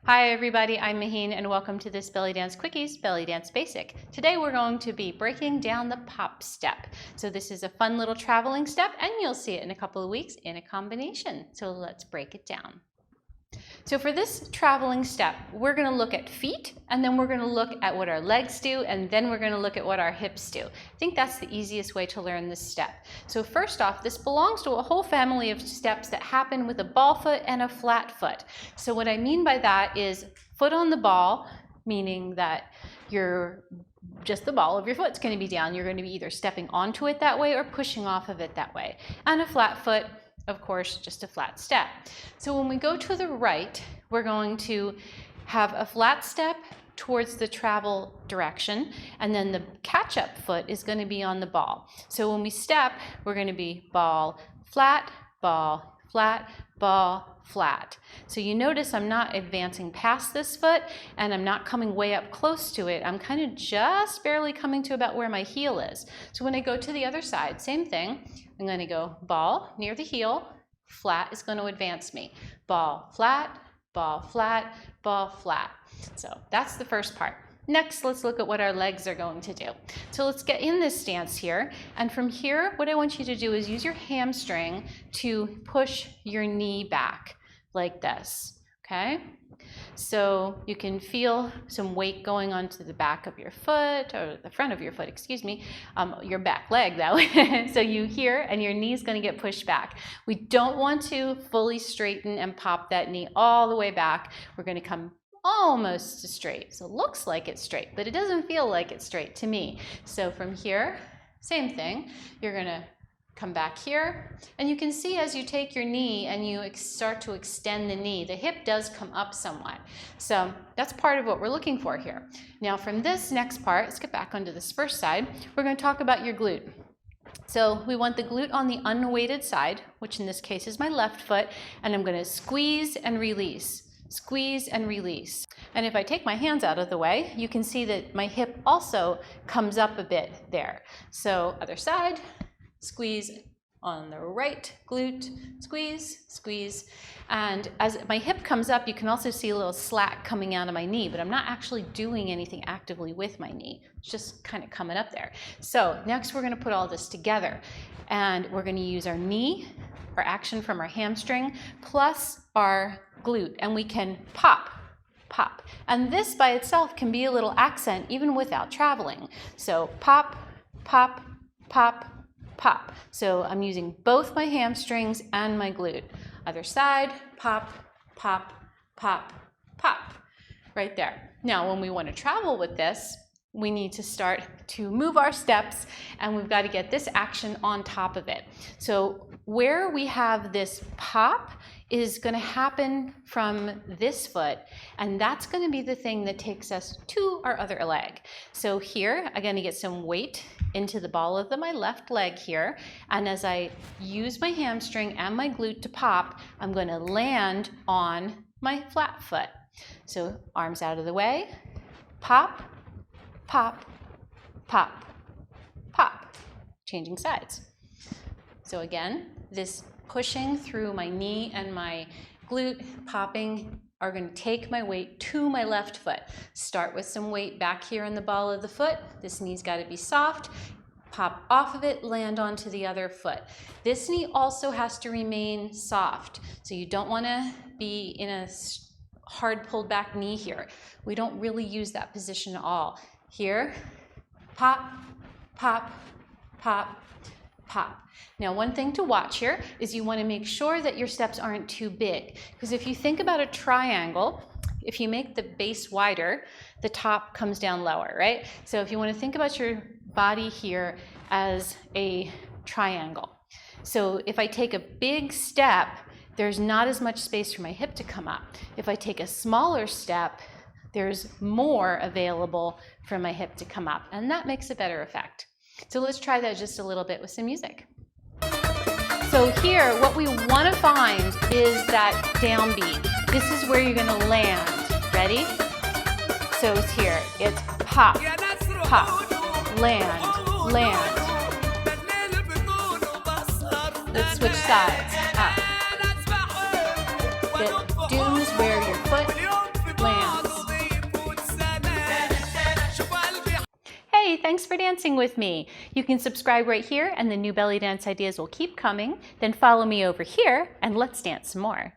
Hi everybody, I'm Mahin and welcome to this Bellydance Quickies Bellydance Basic. Today we're going to be breaking down the pop step. So this is a fun little traveling step and you'll see it in a couple of weeks in a combination. So let's break it down. So for this traveling step, we're going to look at feet and then we're going to look at what our legs do and then we're going to look at what our hips do. I think that's the easiest way to learn this step. So first off, this belongs to a whole family of steps that happen with a ball foot and a flat foot. So what I mean by that is foot on the ball, meaning that just the ball of your foot's going to be down. You're going to be either stepping onto it that way or pushing off of it that way. And a flat foot, of course, just a flat step. So when we go to the right, we're going to have a flat step towards the travel direction, and then the catch-up foot is going to be on the ball. So when we step, we're going to be ball, flat, ball, flat, ball, flat. So you notice I'm not advancing past this foot and I'm not coming way up close to it. I'm kind of just barely coming to about where my heel is. So when I go to the other side, same thing. I'm going to go ball near the heel, flat is going to advance me. Ball, flat, ball, flat, ball, flat. So that's the first part. Next, let's look at what our legs are going to do. So let's get in this stance here. And from here, what I want you to do is use your hamstring to push your knee back like this, okay? So you can feel some weight going onto the back of your foot, or the front of your foot, excuse me, your back leg that way. So you here, and your knee's going to get pushed back. We don't want to fully straighten and pop that knee all the way back. We're going to come almost straight. So it looks like it's straight, but it doesn't feel like it's straight to me. So from here, same thing. You're going to come back here, and you can see as you take your knee and you start to extend the knee, the hip does come up somewhat. So that's part of what we're looking for here. Now from this next part, let's get back onto this first side, we're going to talk about your glute. So we want the glute on the unweighted side, which in this case is my left foot, and I'm going to squeeze and release. Squeeze and release. And if I take my hands out of the way, you can see that my hip also comes up a bit there. So other side, squeeze on the right glute, squeeze, squeeze. And as my hip comes up, you can also see a little slack coming out of my knee, but I'm not actually doing anything actively with my knee. It's just kind of coming up there. So next we're going to put all this together, and we're going to use our knee, our action from our hamstring, plus our glute, and we can pop, pop. And this by itself can be a little accent even without traveling. So pop, pop, pop, pop. So I'm using both my hamstrings and my glute. Other side, pop, pop, pop, pop. Right there. Now when we want to travel with this, we need to start to move our steps, and we've got to get this action on top of it. So where we have this pop is going to happen from this foot, and that's going to be the thing that takes us to our other leg. So here, I'm going to get some weight into the ball of my left leg here, and as I use my hamstring and my glute to pop, I'm going to land on my flat foot. So arms out of the way, pop, pop, pop, pop, changing sides. So again, this pushing through my knee and my glute, popping, are going to take my weight to my left foot. Start with some weight back here in the ball of the foot. This knee's got to be soft. Pop off of it, land onto the other foot. This knee also has to remain soft. So you don't want to be in a hard pulled back knee here. We don't really use that position at all. Here, pop, pop, pop, pop. Now one thing to watch here is you want to make sure that your steps aren't too big, because if you think about a triangle, if you make the base wider, the top comes down lower, right? So if you want to think about your body here as a triangle. So if I take a big step, there's not as much space for my hip to come up. If I take a smaller step, there's more available for my hip to come up, and that makes a better effect. So let's try that just a little bit with some music. So here, what we want to find is that downbeat. This is where you're going to land. Ready? So it's here. It's pop, pop, land, land. Let's switch sides. Up. The doom is where your foot Yay! Thanks for dancing with me. You can subscribe right here and the new belly dance ideas will keep coming. Then follow me over here and let's dance some more.